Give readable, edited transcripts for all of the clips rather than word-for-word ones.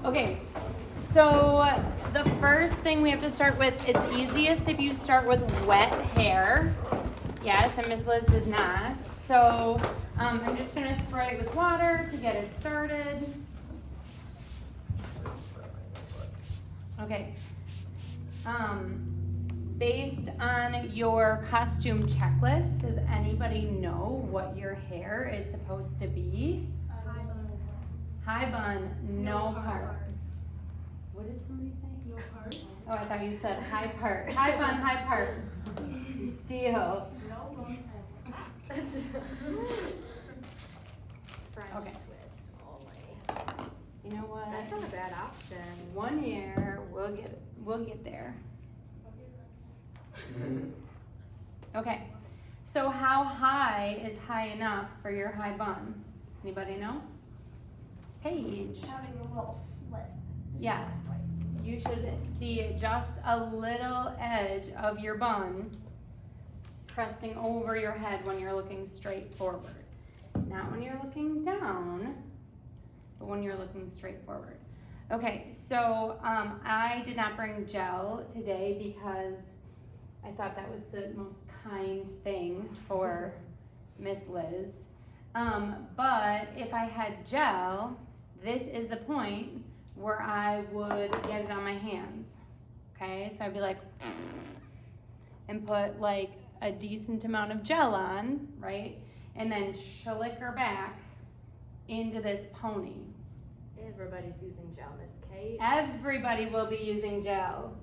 Okay, so the first thing we have to start with, it's easiest if you start with wet hair. Yes, and Miss Liz does not. So I'm just gonna spray it with water to get it started. Okay. Based on your costume checklist, does anybody know what your hair is supposed to be? High bun, no part. What did somebody say? No part. Oh, I thought you said high part. High bun, high part. Deal. No long French Okay. twist only. You know what? That's not a bad option. 1 year, we'll get there. Okay. So how high is high enough for your high bun? Anybody know? Paige. Having a little slit. Yeah. You should see just a little edge of your bun resting over your head when you're looking straight forward. Not when you're looking down, but when you're looking straight forward. Okay, so I did not bring gel today because I thought that was the most kind thing for Miss Liz. But if I had gel, this is the point where I would get it on my hands. Okay, so I'd be like, and put like a decent amount of gel on, right? And then slicker back into this pony. Everybody's using gel, Miss Kate. Everybody will be using gel.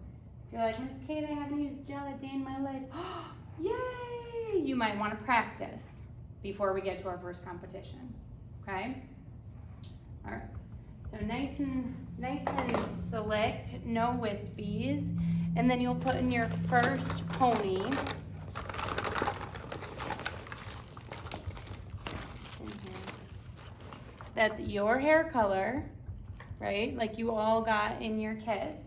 If you're like, Miss Kate, I haven't used gel a day in my life. Yay! You might want to practice before we get to our first competition. Okay? All right. So nice and select, no wispies. And then you'll put in your first pony. That's your hair color, right? Like you all got in your kits.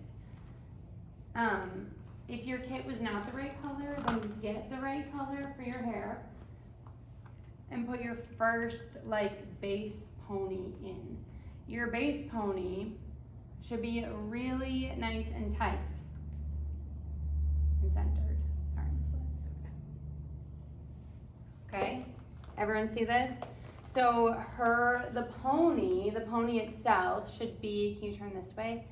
If your kit was not the right color, then get the right color for your hair. And put your first like base pony in. Your base pony should be really nice and tight and centered. Sorry, Miss Liz. Okay, everyone see this? So the pony itself should be, can you turn this way?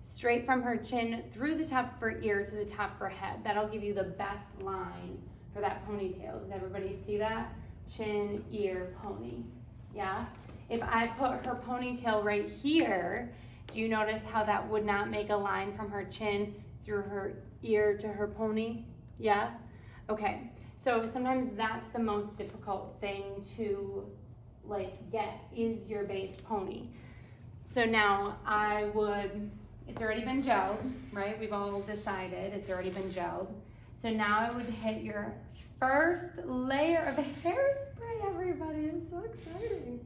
Straight from her chin through the top of her ear to the top of her head. That'll give you the best line for that ponytail. Does everybody see that? Chin, ear, pony. Yeah? If I put her ponytail right here, do you notice how that would not make a line from her chin through her ear to her pony? Yeah? Okay. So sometimes that's the most difficult thing to get is your base pony. So now it's already been gelled, right? We've all decided it's already been gelled. So now I would hit your first layer of hairspray, everybody. It's so exciting.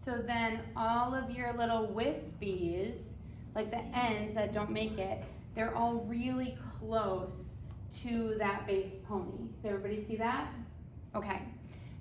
So then all of your little wispies, like the ends that don't make it, they're all really close to that base pony. Does everybody see that? Okay.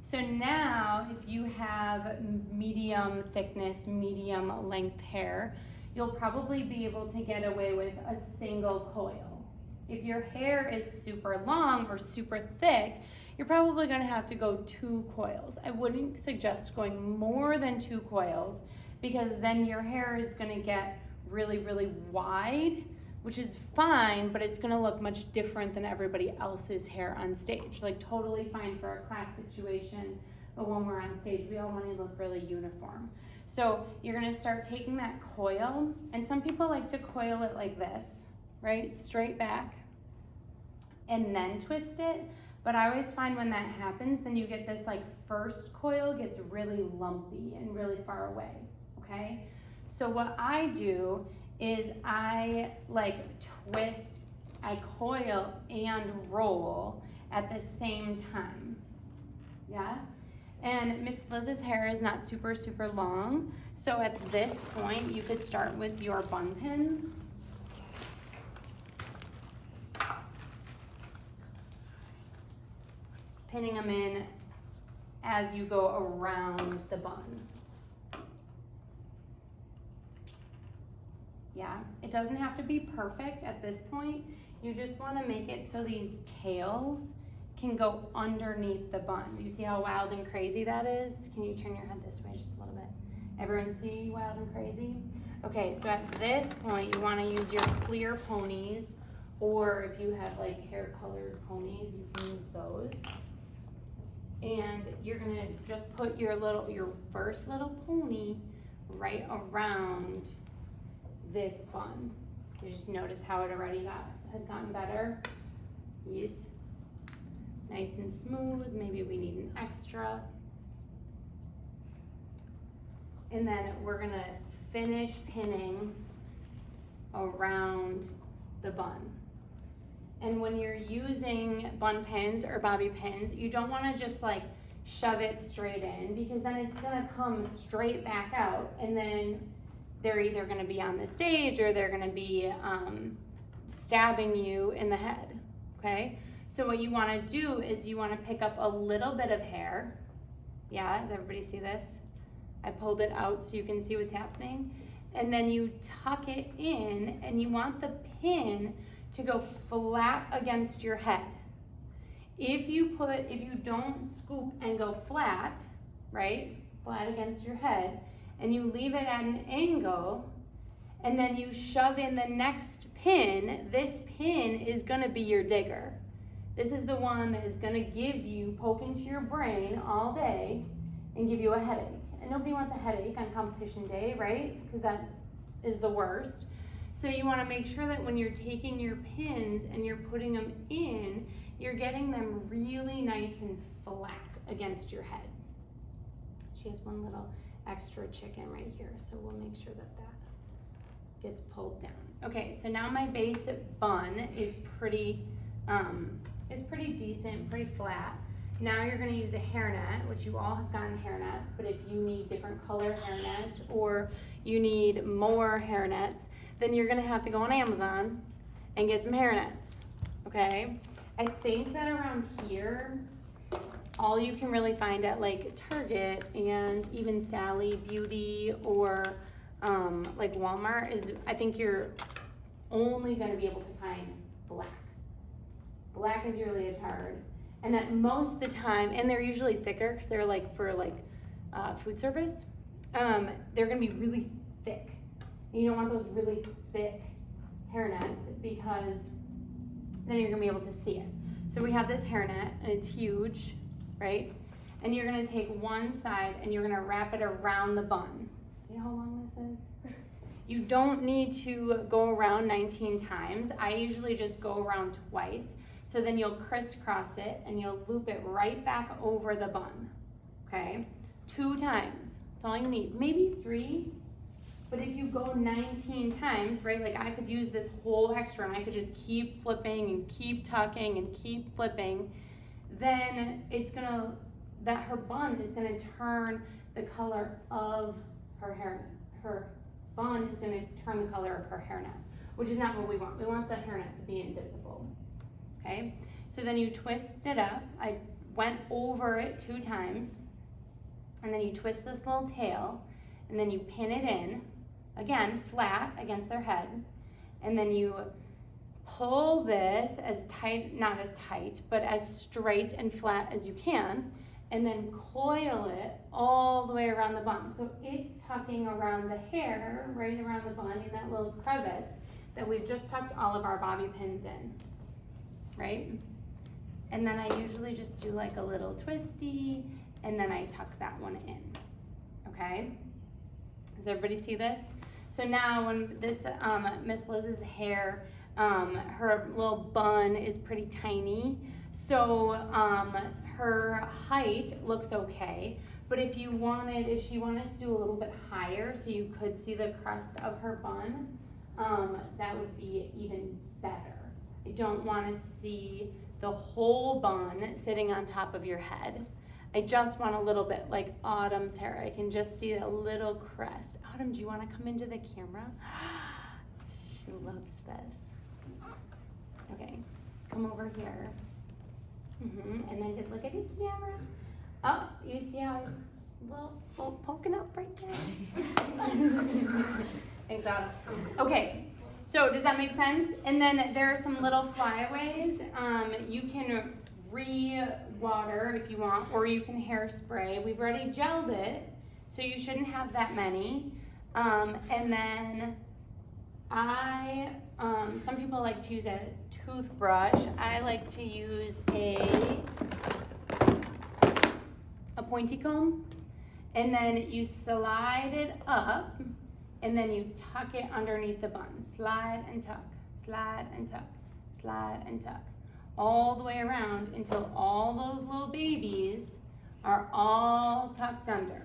So now if you have medium thickness, medium length hair, you'll probably be able to get away with a single coil. If your hair is super long or super thick, you're probably going to have to go 2 coils. I wouldn't suggest going more than 2 coils because then your hair is going to get really, really wide, which is fine, but it's going to look much different than everybody else's hair on stage. Like totally fine for a class situation, but when we're on stage, we all want to look really uniform. So you're going to start taking that coil, and some people like to coil it like this, right? Straight back, and then twist it. But I always find when that happens, then you get this first coil gets really lumpy and really far away, okay? So what I do is I twist, I coil and roll at the same time, yeah? And Miss Liz's hair is not super, super long, so at this point, you could start with your bun pins. pinning them in as you go around the bun. Yeah, it doesn't have to be perfect at this point. You just want to make it so these tails can go underneath the bun. You see how wild and crazy that is? Can you turn your head this way just a little bit? Everyone see wild and crazy? Okay, so at this point, you want to use your clear ponies, or if you have like hair colored ponies, you can use those. And you're gonna just put your first little pony right around this bun. You just notice how it already has gotten better. Yes. Nice and smooth. Maybe we need an extra. And then we're gonna finish pinning around the bun. And when you're using bun pins or bobby pins, you don't wanna just like shove it straight in, because then it's gonna come straight back out, and then they're either gonna be on the stage or they're gonna be stabbing you in the head, okay? So what you wanna do is you wanna pick up a little bit of hair. Yeah, does everybody see this? I pulled it out so you can see what's happening. And then you tuck it in, and you want the pin to go flat against your head. If you don't scoop and go flat, right? Flat against your head, and you leave it at an angle, and then you shove in the next pin, this pin is gonna be your digger. This is the one that is gonna poke into your brain all day and give you a headache. And nobody wants a headache on competition day, right? Because that is the worst. So you wanna make sure that when you're taking your pins and you're putting them in, you're getting them really nice and flat against your head. She has one little extra chicken right here, so we'll make sure that gets pulled down. Okay, so now my base bun is pretty decent, pretty flat. Now you're gonna use a hairnet, which you all have gotten hairnets, but if you need different color hairnets or you need more hairnets, then you're gonna have to go on Amazon and get some hairnets, okay? I think that around here, all you can really find at like Target and even Sally Beauty or like Walmart is, I think you're only gonna be able to find black. Black is your leotard. And at most of the time, and they're usually thicker because they're like for like food service, they're gonna be really thick. And you don't want those really thick hairnets because then you're gonna be able to see it. So we have this hairnet and it's huge, right? And you're gonna take one side and you're gonna wrap it around the bun. See how long this is? You don't need to go around 19 times. I usually just go around twice. So then you'll crisscross it and you'll loop it right back over the bun, okay? 2 times, that's all you need, maybe 3. But if you go 19 times, right, like I could use this whole extra and I could just keep flipping and keep tucking and keep flipping, then her bun is gonna turn the color of her hair. Her bun is gonna turn the color of her hairnet, which is not what we want. We want the hairnet to be invisible, okay? So then you twist it up. I went over it 2 times, and then you twist this little tail, and then you pin it in, again, flat against their head, and then you pull this as tight, not as tight, but as straight and flat as you can, and then coil it all the way around the bun. So it's tucking around the hair, right around the bun in that little crevice that we've just tucked all of our bobby pins in, right? And then I usually just do like a little twisty, and then I tuck that one in, okay? Does everybody see this? So now when this Miss Liz's hair, her little bun is pretty tiny, so her height looks okay. But if she wanted to do a little bit higher so you could see the crest of her bun, that would be even better. I don't want to see the whole bun sitting on top of your head. I just want a little bit like Autumn's hair. I can just see a little crest. Autumn, do you want to come into the camera? She loves this. Okay, come over here. And then just look at the camera. Oh, you see how it's a little poking up right there? Thanks, Alex. Okay, so does that make sense? And then there are some little flyaways. You can re-water if you want, or you can hairspray. We've already gelled it, so you shouldn't have that many. And then some people like to use a toothbrush. I like to use a pointy comb, and then you slide it up, and then you tuck it underneath the bun. Slide and tuck, slide and tuck, slide and tuck, all the way around until all those little babies are all tucked under.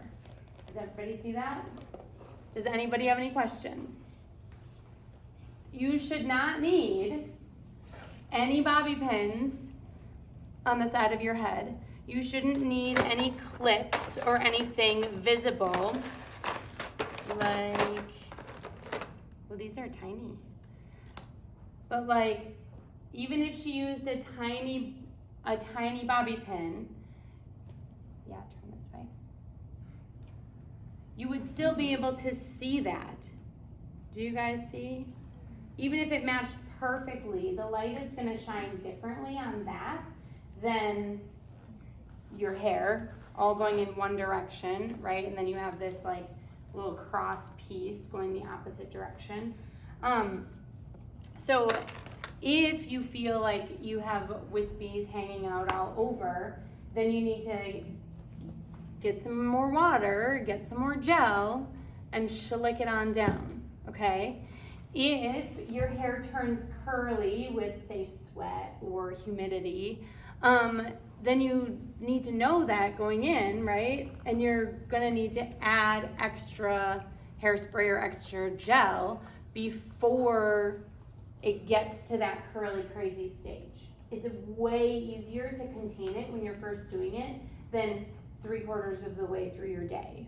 Does everybody see that? Does anybody have any questions? You should not need any bobby pins on the side of your head. You shouldn't need any clips or anything visible. Like, well, these are tiny. But like, even if she used a tiny bobby pin, yeah, turn this way, you would still be able to see that. Do you guys see? Even if it matched perfectly, the light is gonna shine differently on that than your hair, all going in one direction, right? And then you have this like little cross piece going the opposite direction. So if you feel like you have wispies hanging out all over, then you need to get some more water, get some more gel, and shlick it on down, okay? If your hair turns curly with, say, sweat or humidity, then you need to know that going in, right? And you're gonna need to add extra hairspray or extra gel before it gets to that curly, crazy stage. It's way easier to contain it when you're first doing it than 3/4 of the way through your day.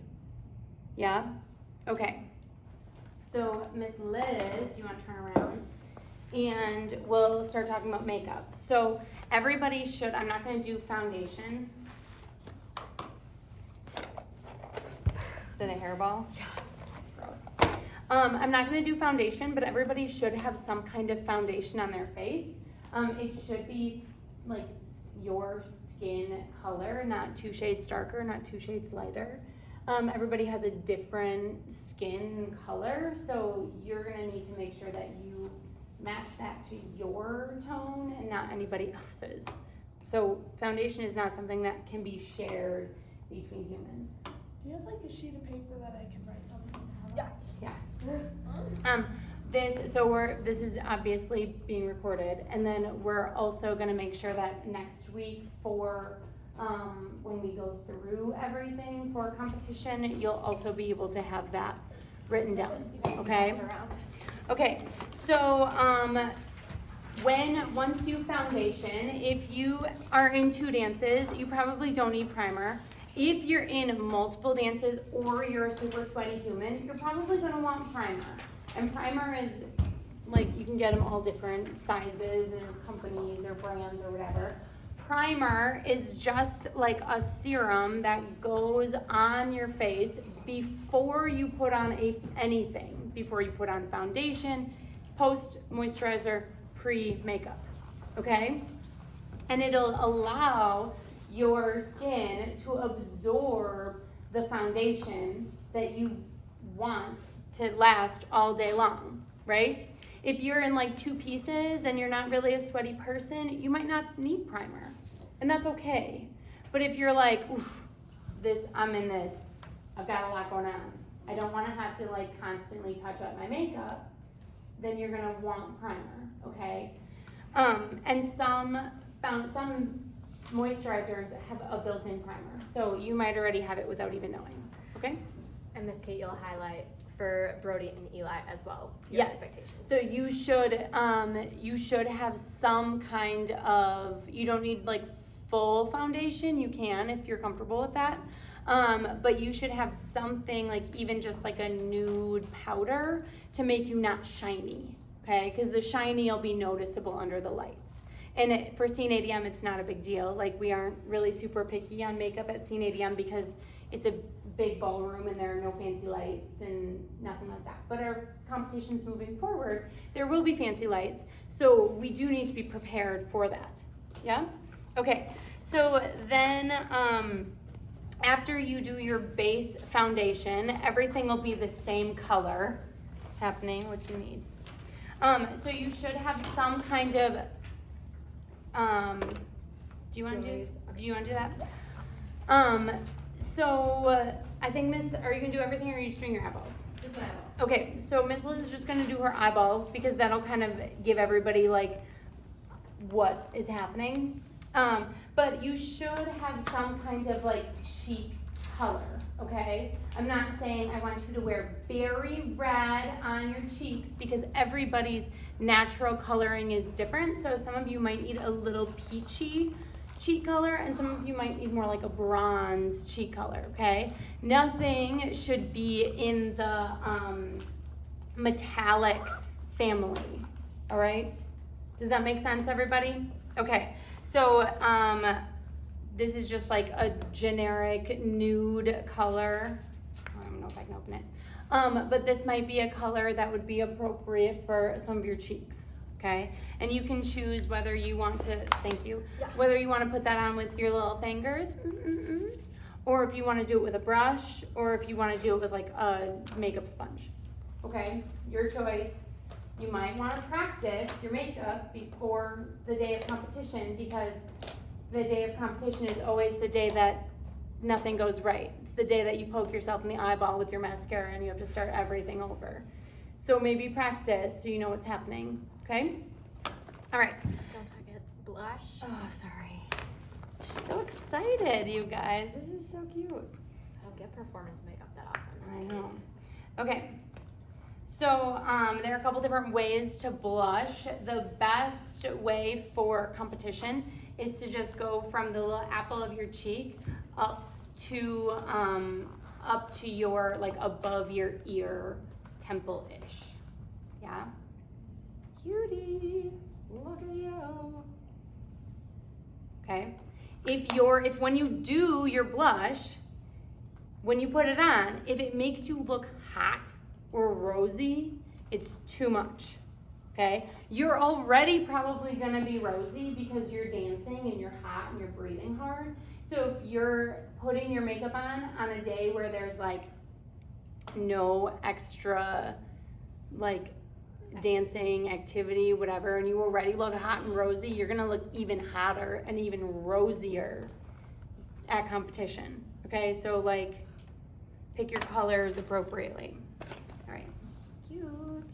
Yeah? Okay. So, Miss Liz, you want to turn around? And we'll start talking about makeup. So, everybody should, I'm not going to do foundation. Is it a hairball? Yeah. Gross. I'm not going to do foundation, but everybody should have some kind of foundation on their face. It should be like your skin color, not 2 shades darker, not 2 shades lighter. Everybody has a different skin color, so you're gonna need to make sure that you match that to your tone and not anybody else's. So foundation is not something that can be shared between humans. Do you have like a sheet of paper that I can write something down? Yeah. This is obviously being recorded, and then we're also gonna make sure that next week for when we go through everything for competition, you'll also be able to have that written down, okay? Okay, so once you foundation, if you are in 2 dances, you probably don't need primer. If you're in multiple dances or you're a super sweaty human, you're probably gonna want primer. And primer is, like, you can get them all different sizes and companies or brands or whatever. Primer is just like a serum that goes on your face before you put on anything, before you put on foundation, post moisturizer, pre-makeup, okay? And it'll allow your skin to absorb the foundation that you want to last all day long, right? If you're in like 2 pieces and you're not really a sweaty person, you might not need primer. And that's okay. But if you're like, oof, I'm in this, I've got a lot going on, I don't wanna have to like constantly touch up my makeup, then you're gonna want primer, okay? And some moisturizers have a built-in primer. So you might already have it without even knowing, okay? And Miss Kate, you'll highlight for Brody and Eli as well, your Yes. expectations. So you should have some kind of, you don't need like full foundation, you can if you're comfortable with that. But you should have something like even just like a nude powder to make you not shiny, okay? Because the shiny will be noticeable under the lights. And for Scene ADM, it's not a big deal. Like, we aren't really super picky on makeup at Scene ADM because it's a big ballroom and there are no fancy lights and nothing like that. But our competitions moving forward, there will be fancy lights. So we do need to be prepared for that. Yeah? Okay. So then, after you do your base foundation, everything will be the same color happening, what you need. So you should have some kind of, do you want to do that? So I think Miss, are you gonna do everything or are you just doing your eyeballs? Just my eyeballs. Okay, so Miss Liz is just gonna do her eyeballs because that'll kind of give everybody like what is happening. But you should have some kind of like cheek color, okay? I'm not saying I want you to wear berry red on your cheeks because everybody's natural coloring is different. So some of you might need a little peachy cheek color and some of you might need more like a bronze cheek color, okay? Nothing should be in the metallic family, all right? Does that make sense, everybody? Okay, so this is just like a generic nude color. I don't know if I can open it. But this might be a color that would be appropriate for some of your cheeks, okay? And you can choose whether you want to, thank you, whether you want to put that on with your little fingers, or if you want to do it with a brush, or if you want to do it with like a makeup sponge, okay? Your choice. You might want to practice your makeup before the day of competition because the day of competition is always the day that nothing goes right. It's the day that you poke yourself in the eyeball with your mascara and you have to start everything over. So maybe practice so you know what's happening, okay? All right. Don't talk it. Blush. Oh, sorry. She's so excited, you guys. This is so cute. I don't get performance makeup that often. I know. Okay. So there are a couple different ways to blush. The best way for competition is to just go from the little apple of your cheek up to your like above your ear temple-ish. Yeah. Cutie. Look at you. Okay. If when you do your blush, when you put it on, if it makes you look hot or rosy, it's too much, okay? You're already probably gonna be rosy because you're dancing and you're hot and you're breathing hard. So if you're putting your makeup on a day where there's like no extra like dancing activity, whatever, and you already look hot and rosy, you're gonna look even hotter and even rosier at competition, okay? So like pick your colors appropriately. Cute.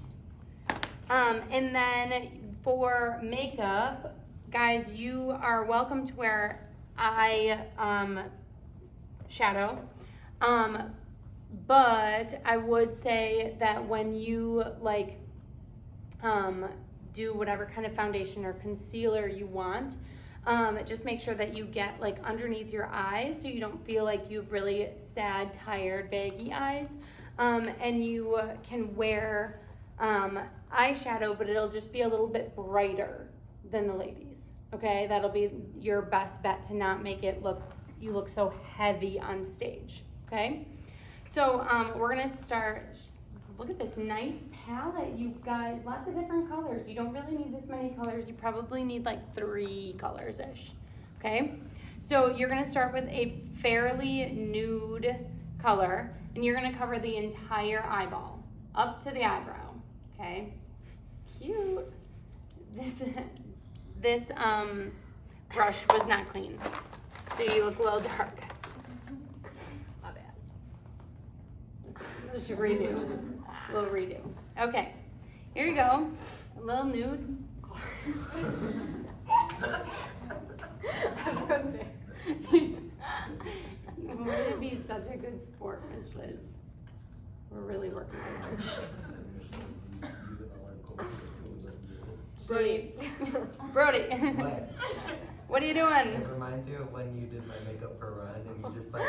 And then for makeup, guys, you are welcome to wear eye shadow. But I would say that when you like do whatever kind of foundation or concealer you want, just make sure that you get like underneath your eyes so you don't feel like you have really sad, tired, baggy eyes. And you can wear eyeshadow, but it'll just be a little bit brighter than the ladies, okay? That'll be your best bet to not make it you look so heavy on stage, okay? So we're gonna start, look at this nice palette, you guys, lots of different colors. You don't really need this many colors. You probably need like 3 colors-ish, okay? So you're gonna start with a fairly nude color, and you're gonna cover the entire eyeball, up to the eyebrow, okay? Cute. This brush was not clean, so you look a little dark. My bad. Let's redo, a little redo. Okay, here you go, a little nude. Way to be such a good sport, Miss Liz. We're really working on this. Brody. What? What are you doing? It reminds me of when you did my makeup for Run and you just like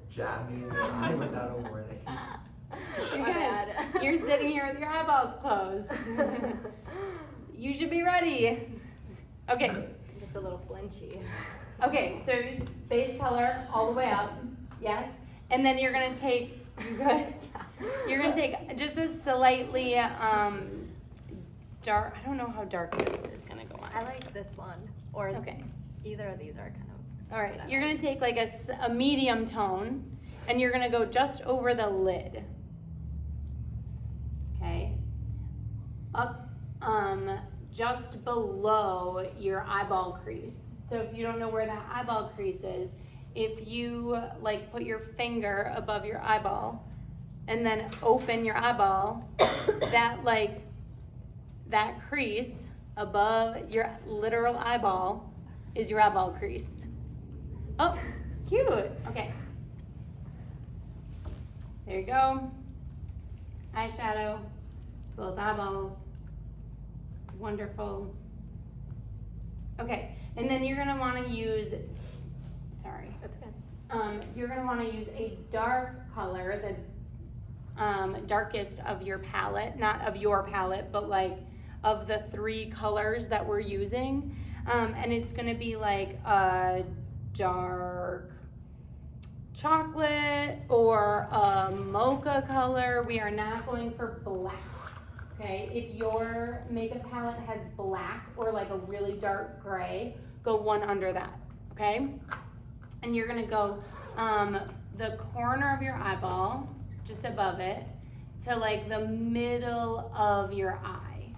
jabbed me in the eye without a warning. You My guys, bad. you're sitting here with your eyeballs closed. You should be ready. Okay, I'm just a little flinchy. okay, so base color all the way up, yes? And then you're gonna take, you good? You're gonna take just a slightly, dark, I don't know how dark this is gonna go I on. like this one, or Okay, either of these are kind of. all right, you're gonna take like a medium tone, and you're gonna go just over the lid. Okay? Up, just below your eyeball crease. So if you don't know where that eyeball crease is, if you like put your finger above your eyeball and then open your eyeball, that crease above your literal eyeball is your eyeball crease. Oh, cute. Okay. There you go. Eyeshadow, both eyeballs. Wonderful. Okay, and then you're gonna wanna use, sorry. That's good. You're gonna wanna use a dark color, the darkest of your palette, not of your palette, but like of the 3 colors that we're using. And it's gonna be like a dark chocolate or a mocha color. We are not going for black. Okay, if your makeup palette has black or like a really dark gray, go one under that, okay? And you're gonna go the corner of your eyeball, just above it, to like the middle of your eye.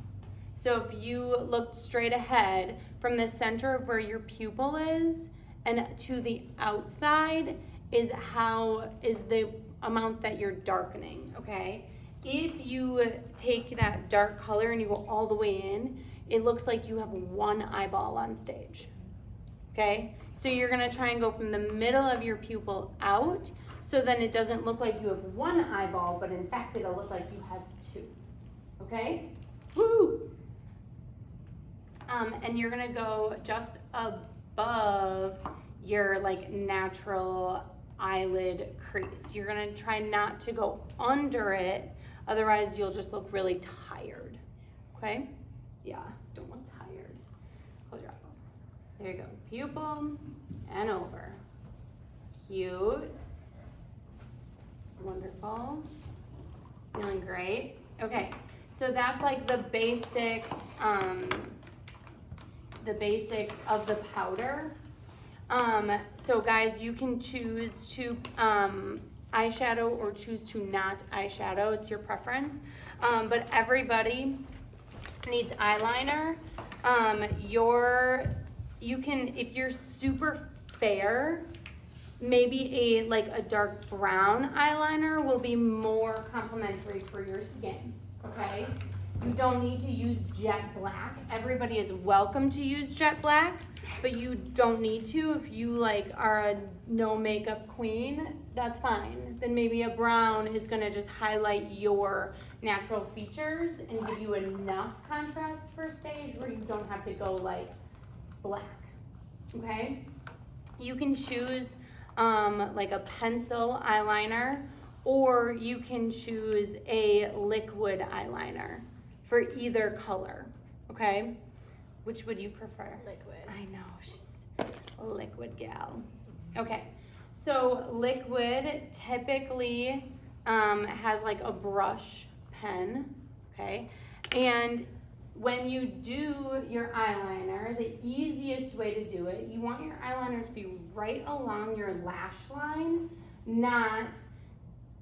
So if you looked straight ahead from the center of where your pupil is and to the outside is the amount that you're darkening, okay? If you take that dark color and you go all the way in, it looks like you have one eyeball on stage, okay? So you're gonna try and go from the middle of your pupil out, so then it doesn't look like you have one eyeball, but in fact it'll look like you have 2, okay? Woo! And you're gonna go just above your like natural eyelid crease. You're gonna try not to go under it, otherwise you'll just look really tired, okay? Yeah, don't look tired. Close your eyeballs. There you go, pupil and over. Cute. Wonderful. Feeling great. Okay, so that's like the basics of the powder. So guys, you can choose to eyeshadow or choose to not eyeshadow. It's your preference. But everybody needs eyeliner. You can, if you're super fair, maybe a dark brown eyeliner will be more complimentary for your skin, okay? You don't need to use jet black. Everybody is welcome to use jet black, but you don't need to. If you like are a no makeup queen, that's fine. Then maybe a brown is gonna just highlight your natural features and give you enough contrast for stage where you don't have to go like black, okay? You can choose like a pencil eyeliner, or you can choose a liquid eyeliner for either color, okay? Which would you prefer? Liquid. I know, she's a liquid gal. Okay, so liquid typically has like a brush pen, okay? And when you do your eyeliner, the easiest way to do it, you want your eyeliner to be right along your lash line, not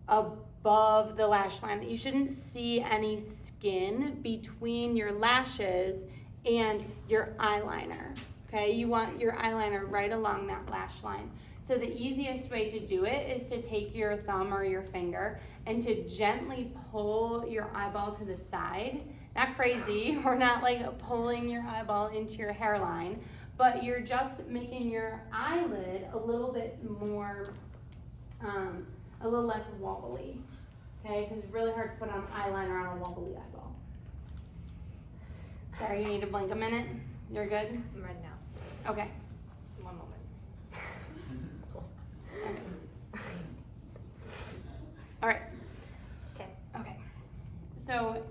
above the lash line. You shouldn't see any skin between your lashes and your eyeliner, okay? You want your eyeliner right along that lash line. So the easiest way to do it is to take your thumb or your finger and to gently pull your eyeball to the side. Not crazy, or not like pulling your eyeball into your hairline, but you're just making your eyelid a little bit more, a little less wobbly, okay? Because it's really hard to put on eyeliner on a wobbly eyeball. Sorry, you need to blink a minute? You're good? I'm ready now. Okay. One moment. Okay. All right. Okay. Okay. So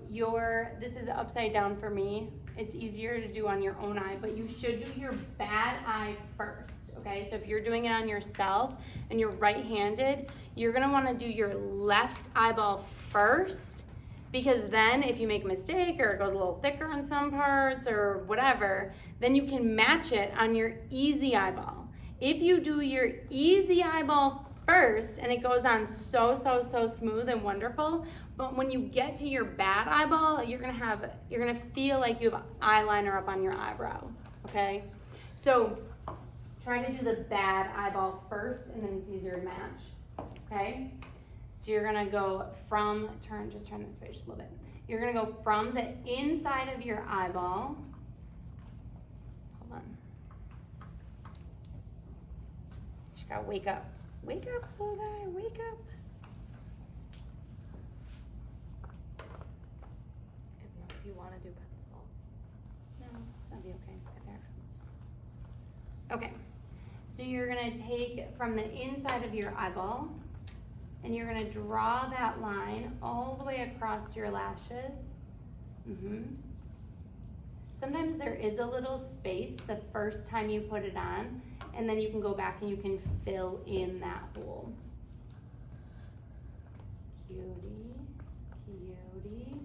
this is upside down for me. It's easier to do on your own eye, but you should do your bad eye first, okay? So if you're doing it on yourself and you're right-handed, you're gonna wanna do your left eyeball first, because then if you make a mistake or it goes a little thicker on some parts or whatever, then you can match it on your easy eyeball. If you do your easy eyeball first and it goes on so smooth and wonderful, but when you get to your bad eyeball, you're gonna feel like you have eyeliner up on your eyebrow, okay? So try to do the bad eyeball first and then it's easier to match, okay? So you're gonna go from, just turn this way just a little bit. You're gonna go from the inside of your eyeball, hold on. You gotta wake up, little guy, wake up. Unless you want to do pencil. No, that'd be okay. There it comes. Okay, so you're gonna take from the inside of your eyeball and you're gonna draw that line all the way across your lashes. Sometimes there is a little space the first time you put it on, and then you can go back and you can fill in that hole. Cutie, cutie.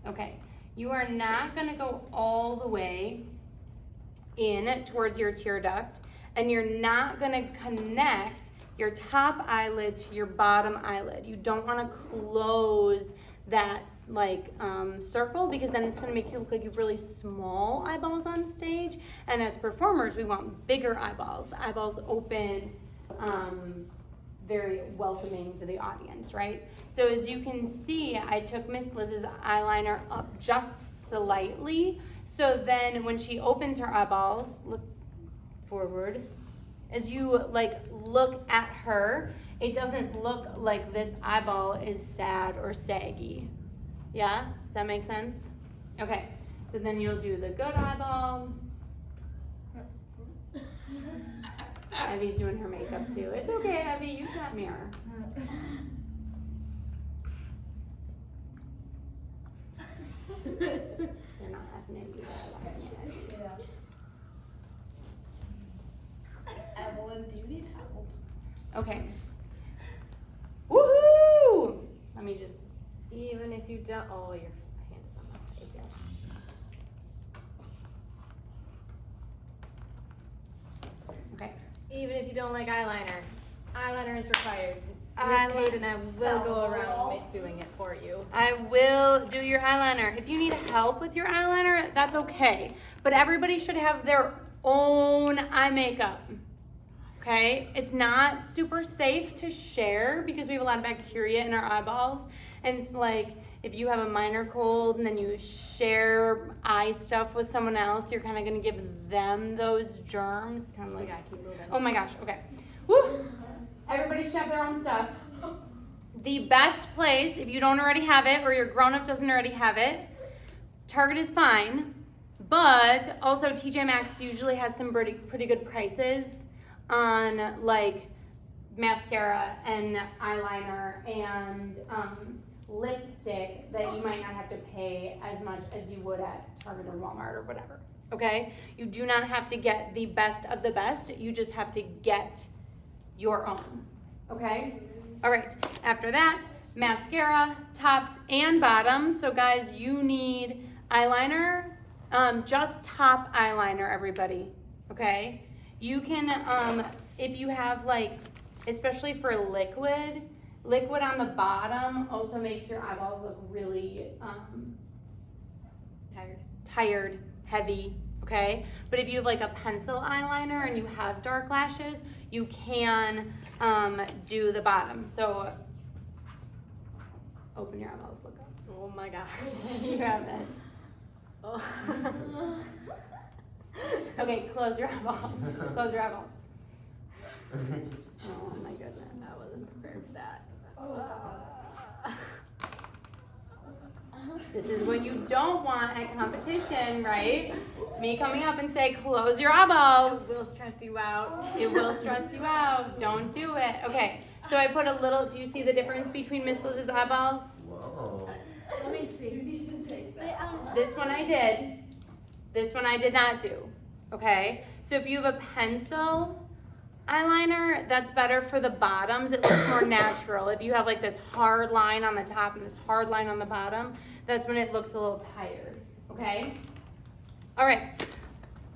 Okay, you are not gonna go all the way in towards your tear duct, and you're not gonna connect your top eyelid to your bottom eyelid. You don't wanna close that circle, because then it's gonna make you look like you have really small eyeballs on stage, and as performers we want bigger eyeballs open, very welcoming to the audience, right? So as you can see, I took Miss Liz's eyeliner up just slightly, so then when she opens her eyeballs, look forward, as you look at her, it doesn't look like this eyeball is sad or saggy. Yeah? Does that make sense? Okay, so then you'll do the good eyeball. Abby's doing her makeup too. It's okay, Abby, use that mirror. They're not laughing at you, they're laughing at you. Yeah. Evelyn, do you need help? Okay. Woohoo! Let me just, Even if you don't, oh, your hand is on the page. okay. Even if you don't like eyeliner is required. Eyeliner. Miss Kate and I will go around doing it for you. I will do your eyeliner. If you need help with your eyeliner, that's okay. But everybody should have their own eye makeup. Okay? It's not super safe to share because we have a lot of bacteria in our eyeballs. And it's like if you have a minor cold and then you share eye stuff with someone else, you're kind of going to give them those germs. Kind of like, Okay, keep moving. oh my gosh, okay. Woo! Everybody should have their own stuff. The best place, if you don't already have it or your grown-up doesn't already have it, Target is fine, but also TJ Maxx usually has some pretty good prices on mascara and eyeliner and lipstick that you might not have to pay as much as you would at Target or Walmart or whatever, okay? You do not have to get the best of the best, you just have to get your own, okay? All right, after that, mascara, tops and bottoms. So guys, you need eyeliner, just top eyeliner, everybody, okay? You can, if you have especially for liquid on the bottom also makes your eyeballs look really tired, heavy, okay? But if you have a pencil eyeliner and you have dark lashes, you can do the bottom. So open your eyeballs, look up. Oh my gosh. You have it. Oh. Okay, close your eyeballs. Close your eyeballs. Oh my goodness. I wasn't prepared for that. This is what you don't want at competition, right? Me coming up and say, close your eyeballs. It will stress you out. It will stress you out. Don't do it. Okay, so I put a little, do you see the difference between Miss Liz's eyeballs? Whoa. Let me see. You need to take that. This one I did. This one I did not do, okay? So if you have a pencil eyeliner, that's better for the bottoms. It looks more natural. If you have like this hard line on the top and this hard line on the bottom, that's when it looks a little tired, okay? All right,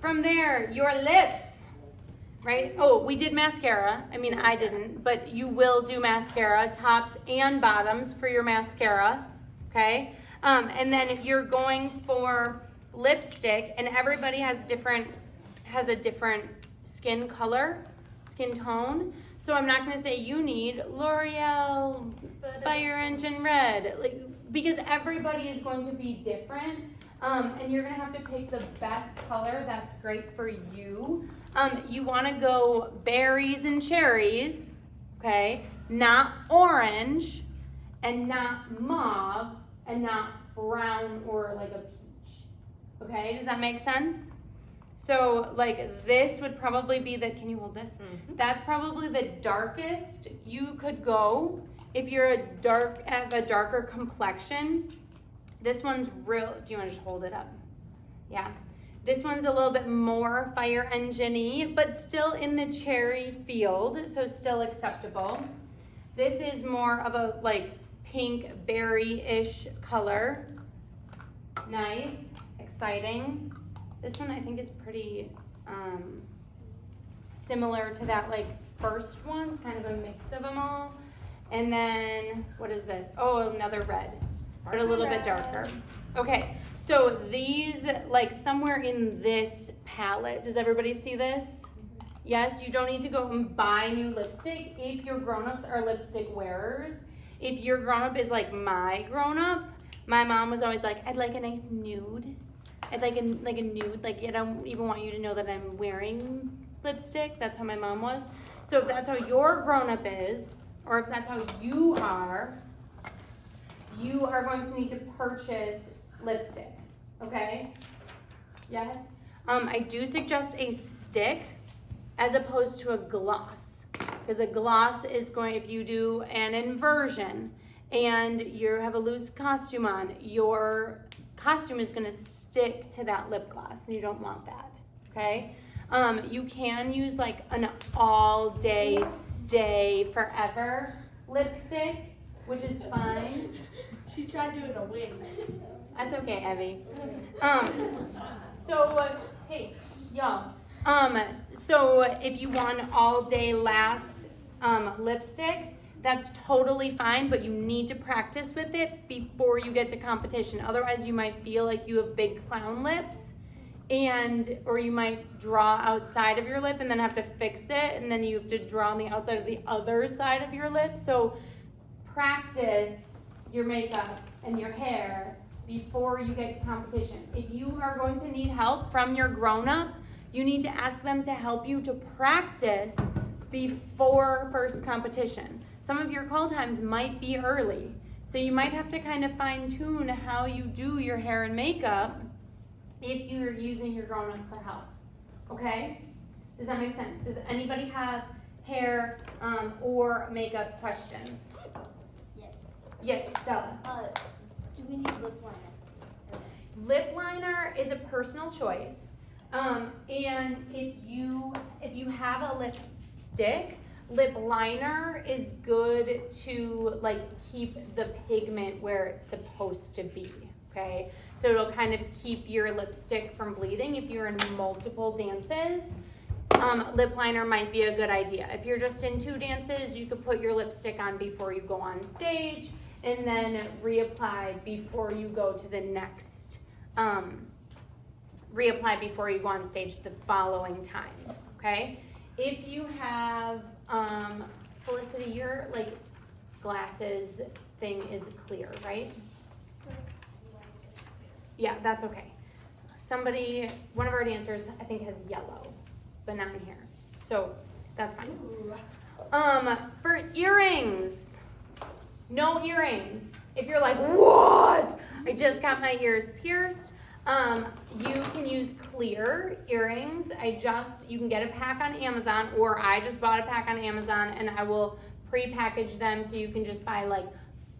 from there, your lips, right? Oh, we did mascara. I mean, I didn't, but you will do mascara, tops and bottoms for your mascara, okay? And then if you're going for lipstick, and everybody has a different skin color, skin tone, so I'm not gonna say you need L'Oreal Fire Engine Red, like, because everybody is going to be different, and you're gonna have to pick the best color that's great for you. You wanna go berries and cherries, okay? Not orange, and not mauve, and not brown or like a peach, okay? Does that make sense? So like this would probably be the, can you hold this? Mm-hmm. That's probably the darkest you could go if you're have a darker complexion. This one's real, do you want to just hold it up? Yeah. This one's a little bit more fire engine-y, but still in the cherry field, so still acceptable. This is more of a like pink berry-ish color. Nice, exciting. This one I think is pretty similar to that like first one. It's kind of a mix of them all. And then, what is this? Oh, another red, but a little bit darker. Okay, so these, like somewhere in this palette, does everybody see this? Yes, you don't need to go and buy new lipstick if your grown-ups are lipstick wearers. If your grown-up is like my grown-up, my mom was always like, I'd like a nice nude. I'd like a nude, like I don't even want you to know that I'm wearing lipstick. That's how my mom was. So if that's how your grown-up is, or if that's how you are going to need to purchase lipstick, okay? Yes? I do suggest a stick as opposed to a gloss, because a gloss is going, if you do an inversion and you have a loose costume on, your costume is going to stick to that lip gloss, and you don't want that, okay? You can use like an all day stay forever lipstick, which is fine. She tried doing a wig. That's okay, Evie. Hey, y'all. So if you want all day last lipstick, that's totally fine, but you need to practice with it before you get to competition. Otherwise, you might feel like you have big clown lips, or you might draw outside of your lip and then have to fix it, and then you have to draw on the outside of the other side of your lip. So practice your makeup and your hair before you get to competition. If you are going to need help from your grown-up, you need to ask them to help you to practice before first competition. Some of your call times might be early, so you might have to kind of fine-tune how you do your hair and makeup if you're using your grown-up for help, okay? Does that make sense? Does anybody have hair or makeup questions? Yes. Yes, Stella. Do we need lip liner? Lip liner is a personal choice. And if you have a lipstick, lip liner is good to like keep the pigment where it's supposed to be, okay? So it'll kind of keep your lipstick from bleeding. If you're in multiple dances, lip liner might be a good idea. If you're just in 2 dances, you could put your lipstick on before you go on stage and then reapply before you go to the next, reapply before you go on stage the following time, okay? If you have, Felicity, your like glasses thing is clear, right? Yeah, that's okay. One of our dancers, I think, has yellow, but not in here. So that's fine. For earrings, no earrings. If you're like, what? I just got my ears pierced. You can use clear earrings. You can get a pack on Amazon, or I just bought a pack on Amazon, and I will pre-package them so you can just buy like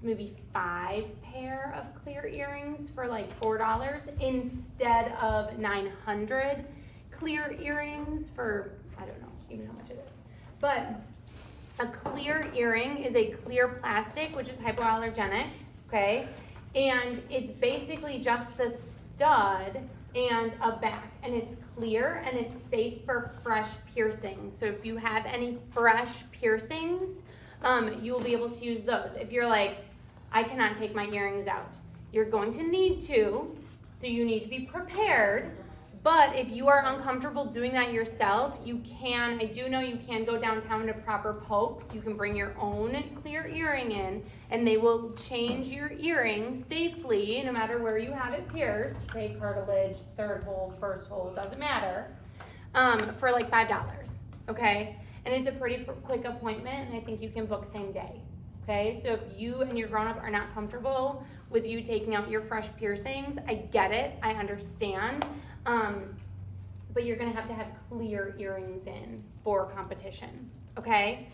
maybe 5 pair of clear earrings for like $4 instead of 900 clear earrings for, I don't know even how much it is. But a clear earring is a clear plastic, which is hypoallergenic, okay? And it's basically just the stud and a back, and it's clear and it's safe for fresh piercings. So if you have any fresh piercings, you will be able to use those. If you're like, I cannot take my earrings out, you're going to need to, so you need to be prepared. But if you are uncomfortable doing that yourself, you can, I do know you can go downtown to Proper Pokes. You can bring your own clear earring in, and they will change your earring safely, no matter where you have it pierced, okay, cartilage, 3rd hole, 1st hole, doesn't matter, for like $5, okay? And it's a pretty quick appointment, and I think you can book same day, okay? So if you and your grown-up are not comfortable with you taking out your fresh piercings, I get it, I understand. But you're gonna have to have clear earrings in for competition, okay?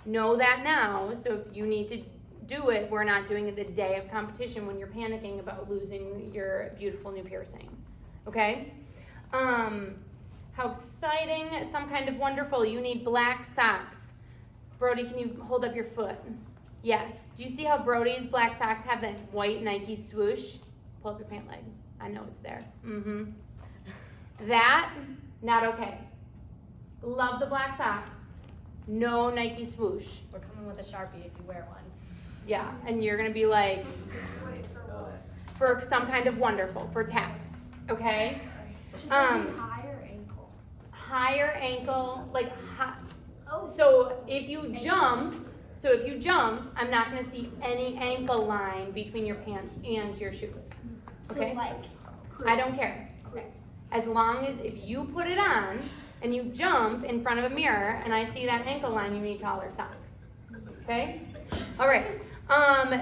Know that now, so if you need to do it, we're not doing it the day of competition when you're panicking about losing your beautiful new piercing, okay? How exciting, some kind of wonderful, you need black socks. Brody, can you hold up your foot? Yeah, do you see how Brody's black socks have that white Nike swoosh? Pull up your pant leg, I know it's there, That, not okay. Love the black socks. No Nike swoosh. We're coming with a Sharpie if you wear one. Yeah, and you're gonna be like, Wait, for what? for some kind of wonderful, for tap, okay? Should that be higher ankle? Like Oh, so if you jumped, I'm not gonna see any ankle line between your pants and your shoes, so okay? like, I don't care. okay. As long as if you put it on and you jump in front of a mirror and I see that ankle line, you need taller socks. Okay? All right.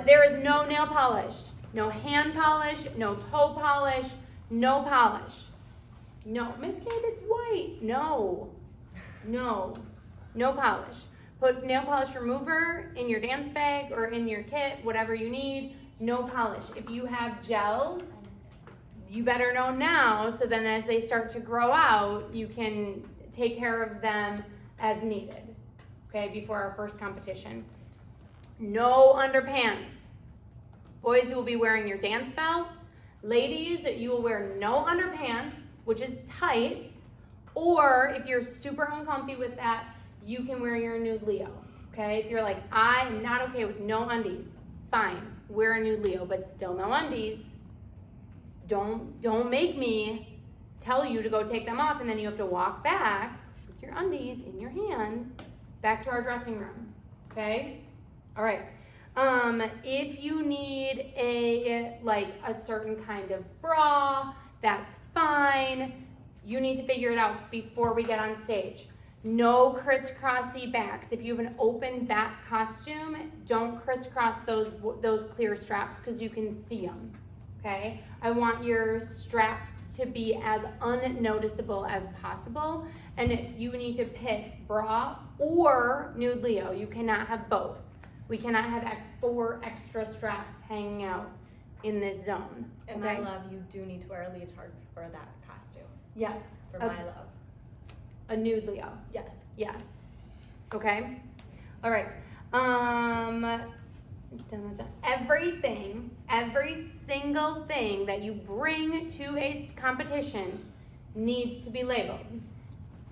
There is no nail polish, no hand polish, no toe polish, no polish. No, Miss Kate, it's white. No polish. Put nail polish remover in your dance bag or in your kit, whatever you need. No polish. If you have gels, you better know now, so then as they start to grow out, you can take care of them as needed, okay, before our first competition. No underpants. Boys, you will be wearing your dance belts. Ladies, you will wear no underpants, which is tights, or if you're super uncomfy with that, you can wear your nude Leo, okay? If you're like, I'm not okay with no undies, fine, wear a nude Leo, but still no undies. Don't make me tell you to go take them off and then you have to walk back with your undies in your hand back to our dressing room, okay? All right. If you need a certain kind of bra, that's fine. You need to figure it out before we get on stage. No crisscrossy backs. If you have an open back costume, don't crisscross those clear straps because you can see them. Okay, I want your straps to be as unnoticeable as possible, and you need to pick bra or nude Leo. You cannot have both. We cannot have 4 extra straps hanging out in this zone. And okay? my love, you do need to wear a leotard for that costume. Yes, For my love. a nude Leo. Yes. Yeah. Okay. All right. Every single thing that you bring to a competition needs to be labeled.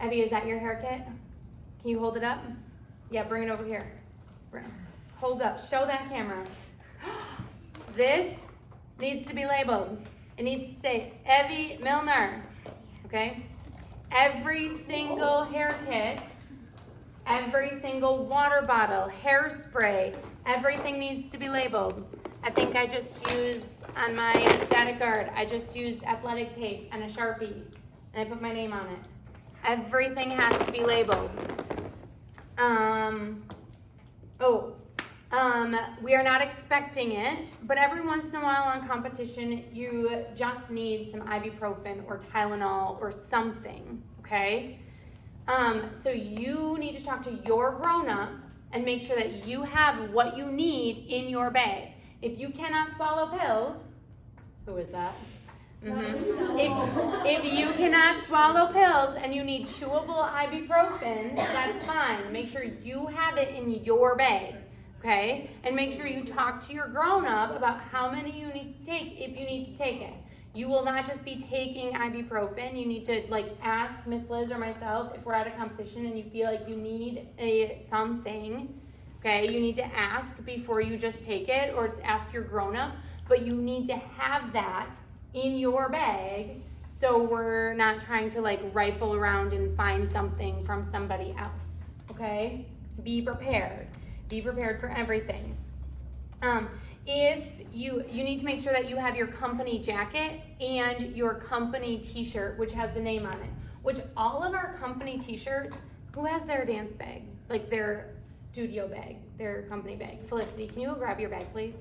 Evie, is that your hair kit? Can you hold it up? Yeah, bring it over here. Hold up, show that camera. This needs to be labeled. It needs to say Evie Milner, okay? Every single hair kit, every single water bottle, hairspray, everything needs to be labeled. I think I just used, on my static guard, I just used athletic tape and a Sharpie, and I put my name on it. Everything has to be labeled. We are not expecting it, but every once in a while on competition, you just need some ibuprofen or Tylenol or something, okay? So you need to talk to your grown-up and make sure that you have what you need in your bag. If you cannot swallow pills, who is that? If you cannot swallow pills and you need chewable ibuprofen, that's fine. Make sure you have it in your bag, okay? And make sure you talk to your grown-up about how many you need to take if you need to take it. You will not just be taking ibuprofen. You need to ask Miss Liz or myself if we're at a competition and you feel like you need something, okay? You need to ask before you just take it, or ask your grown-up, but you need to have that in your bag, so we're not trying to rifle around and find something from somebody else, okay? Be prepared. Be prepared for everything. If you need to make sure that you have your company jacket and your company t-shirt, which has the name on it, which all of our company t-shirts, who has their dance bag? Their studio bag, their company bag. Felicity, can you go grab your bag, please?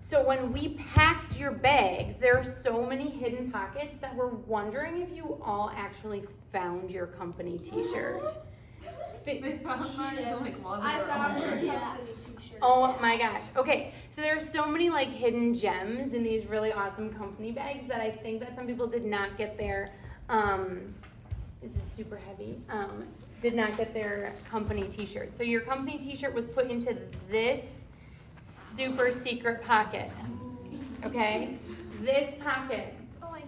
So when we packed your bags, there are so many hidden pockets that we're wondering if you all actually found your company t-shirt. They found mine to one I of their found own. her Yeah. company t-shirt. Oh my gosh. Okay, so there's so many hidden gems in these really awesome company bags that I think that some people did not get their, this is super heavy, did not get their company t-shirt. So your company t-shirt was put into this super secret pocket, okay? This pocket. Oh, I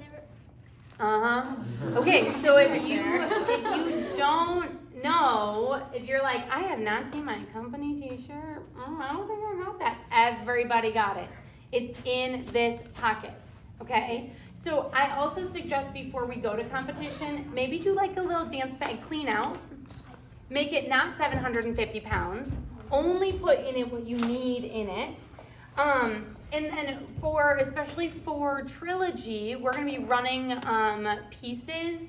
never. Okay, so if you don't know, if you're I have not seen my company t-shirt, I don't think I got that. Everybody got it. It's in this pocket, okay? So I also suggest before we go to competition, maybe do a little dance bag clean out. Make it not 750 pounds. Only put in it what you need in it. And then especially for Trilogy, we're gonna be running pieces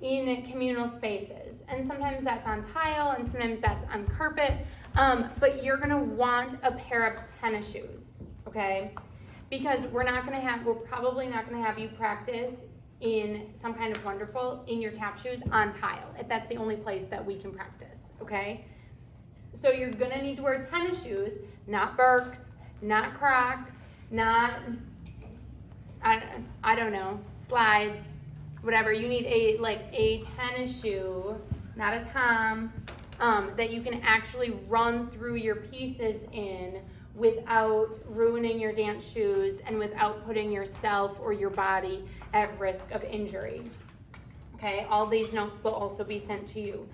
in communal spaces. And sometimes that's on tile and sometimes that's on carpet. But you're gonna want a pair of tennis shoes, okay? Because we're probably not gonna have you practice in some kind of wonderful in your tap shoes on tile, if that's the only place that we can practice, okay? So you're gonna need to wear tennis shoes, not Birks, not Crocs, not, I don't know, slides, whatever. You need a tennis shoe, not a Tom, that you can actually run through your pieces in without ruining your dance shoes and without putting yourself or your body at risk of injury. Okay, all these notes will also be sent to you.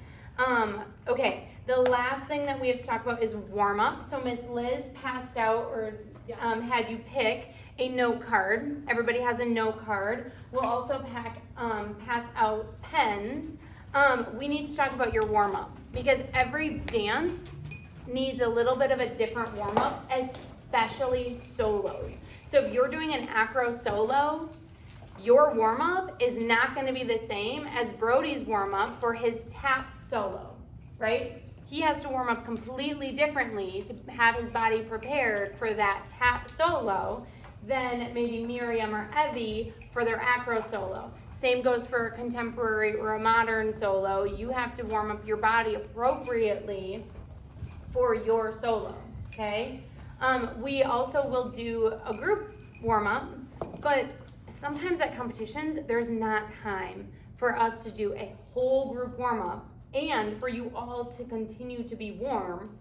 Okay, the last thing that we have to talk about is warm up. So Miss Liz passed out or had you pick a note card. Everybody has a note card. We'll also pass out pens. We need to talk about your warm up because every dance needs a little bit of a different warm up, especially solos. So if you're doing an acro solo, your warm up is not going to be the same as Brody's warm up for his tap solo, right? He has to warm up completely differently to have his body prepared for that tap solo than maybe Miriam or Evie for their acro solo. Same goes for a contemporary or a modern solo. You have to warm up your body appropriately for your solo, okay? We also will do a group warm up, but sometimes at competitions, there's not time for us to do a whole group warm up and for you all to continue to be warm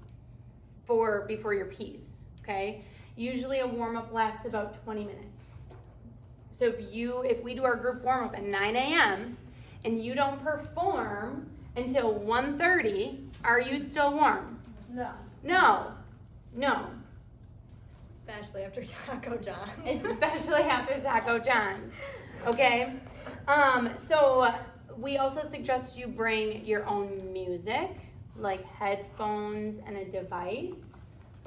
before your piece, okay? Usually a warm up lasts about 20 minutes. So if we do our group warm up at 9 a.m. and you don't perform until 1:30, are you still warm? No. No. Especially after Taco John's. Especially after Taco John's, okay? So we also suggest you bring your own music, like headphones and a device,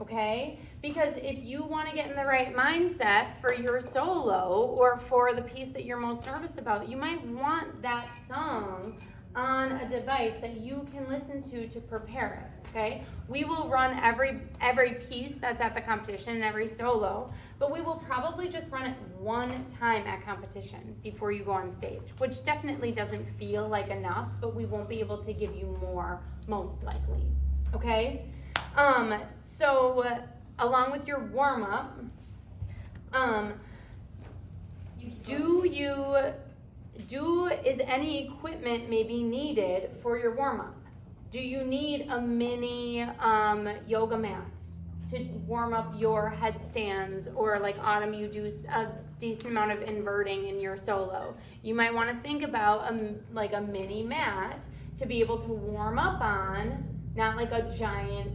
okay? Because if you want to get in the right mindset for your solo or for the piece that you're most nervous about, you might want that song on a device that you can listen to prepare it, okay? We will run every piece that's at the competition and every solo, but we will probably just run it one time at competition before you go on stage, which definitely doesn't feel like enough, but we won't be able to give you more most likely, okay? So along with your warm up, is any equipment maybe needed for your warm up? Do you need a mini yoga mat to warm up your headstands, or like Autumn, you do a decent amount of inverting in your solo? You might want to think about like a mini mat to be able to warm up on, not like a giant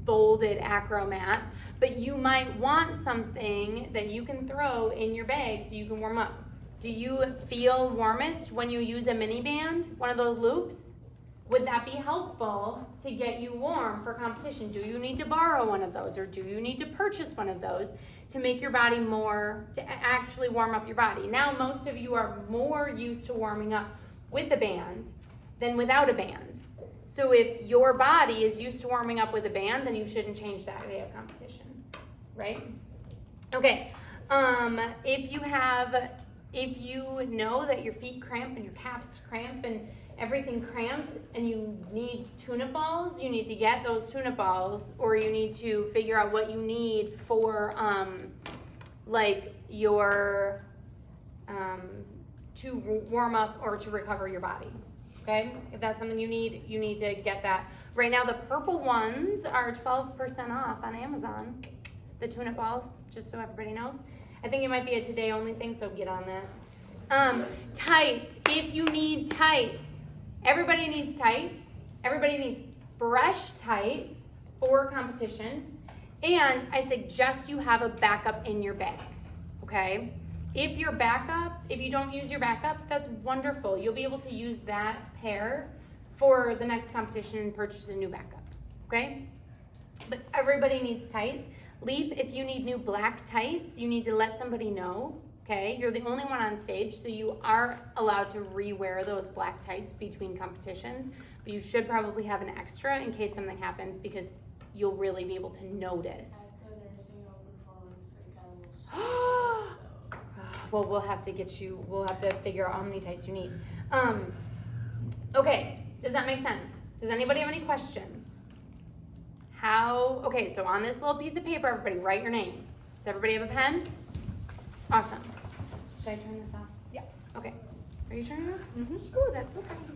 folded acro mat, but you might want something that you can throw in your bag so you can warm up. Do you feel warmest when you use a mini band, one of those loops? Would that be helpful to get you warm for competition? Do you need to borrow one of those, or do you need to purchase one of those to make your body to actually warm up your body? Now, most of you are more used to warming up with a band than without a band. So if your body is used to warming up with a band, then you shouldn't change that day of competition, right? Okay, if you know that your feet cramp and your calves cramp and everything cramps and you need tune-up balls, you need to get those tune-up balls, or you need to figure out what you need for like your to warm up or to recover your body. Okay, if that's something you need to get that. Right now the purple ones are 12% off on Amazon, the tune-up balls, just so everybody knows. I think it might be a today only thing, so get on that. Tights, if you need tights, everybody needs tights. Everybody needs fresh tights for competition. And I suggest you have a backup in your bag, okay? If you don't use your backup, that's wonderful. You'll be able to use that pair for the next competition and purchase a new backup, okay? But everybody needs tights. Leaf, if you need new black tights, you need to let somebody know, okay? You're the only one on stage, so you are allowed to re-wear those black tights between competitions, but you should probably have an extra in case something happens, because you'll really be able to notice. At the nursing home performance, I got a little sore, so. Well, we'll have to figure out how many tights you need. Okay, does that make sense? Does anybody have any questions? Okay, so on this little piece of paper, everybody write your name. Does everybody have a pen? Awesome. Should I turn this off? Yeah. Okay. Are you turning it off? Mm-hmm. Ooh, that's so pretty.